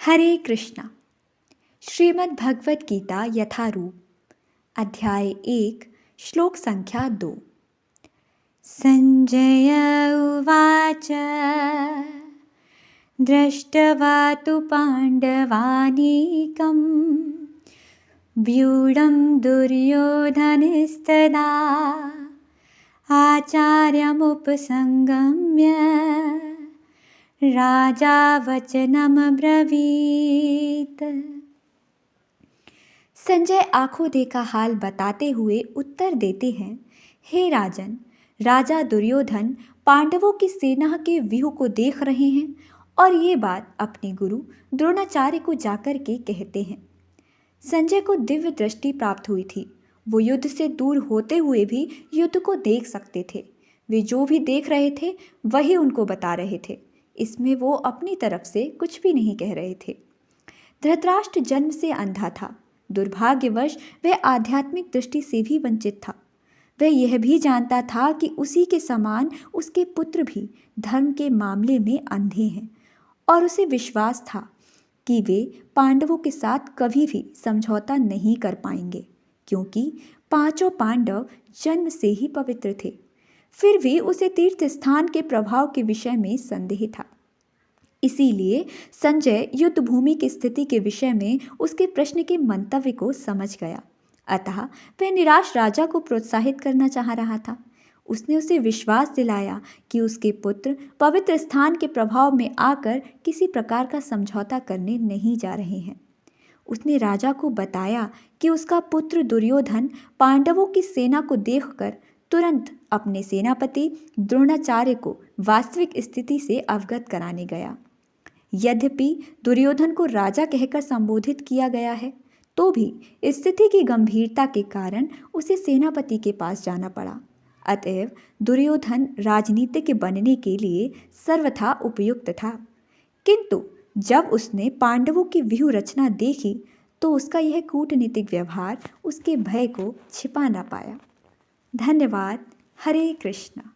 हरे कृष्णा। श्रीमद् भगवत गीता यथारूप अध्याय 1 श्लोक संख्या 2। संजय उवाच दृष्ट्वा तु पाण्डवानीकं व्यूढं दुर्योधनस्तदा आचार्यमुपसंगम्य राजा वचनमब्रवीत्। संजय आंखों देखा हाल बताते हुए उत्तर देते हैं, हे राजन, राजा दुर्योधन पांडवों की सेना के व्यूह को देख रहे हैं और ये बात अपने गुरु द्रोणाचार्य को जाकर के कहते हैं। संजय को दिव्य दृष्टि प्राप्त हुई थी। वो युद्ध से दूर होते हुए भी युद्ध को देख सकते थे। वे जो भी देख रहे थे वही उनको बता रहे थे। इसमें वो अपनी तरफ से कुछ भी नहीं कह रहे थे। धृतराष्ट्र जन्म से अंधा था। दुर्भाग्यवश वह आध्यात्मिक दृष्टि से भी वंचित था। वह यह भी जानता था कि उसी के समान उसके पुत्र भी धर्म के मामले में अंधे हैं और उसे विश्वास था कि वे पांडवों के साथ कभी भी समझौता नहीं कर पाएंगे, क्योंकि पांचों पांडव जन्म से ही पवित्र थे। फिर भी उसे तीर्थ स्थान के प्रभाव के विषय में संदेह था। इसीलिए संजय युद्ध भूमि की स्थिति के विषय में उसके प्रश्न के मंतव्य को समझ गया। अतः वह निराश राजा को प्रोत्साहित करना चाह रहा था। उसने उसे विश्वास दिलाया कि उसके पुत्र पवित्र स्थान के प्रभाव में आकर किसी प्रकार का समझौता करने नहीं जा रहे हैं। उसने राजा को बताया कि उसका पुत्र दुर्योधन पांडवों की सेना को देखकर तुरंत अपने सेनापति द्रोणाचार्य को वास्तविक स्थिति से अवगत कराने गया। यद्यपि दुर्योधन को राजा कहकर संबोधित किया गया है, तो भी स्थिति की गंभीरता के कारण उसे सेनापति के पास जाना पड़ा। अतएव दुर्योधन राजनीतिज्ञ बनने के लिए सर्वथा उपयुक्त था। किंतु जब उसने पांडवों की व्यूह रचना देखी तो उसका यह कूटनीतिक व्यवहार उसके भय को छिपा न पाया। धन्यवाद। हरे कृष्णा।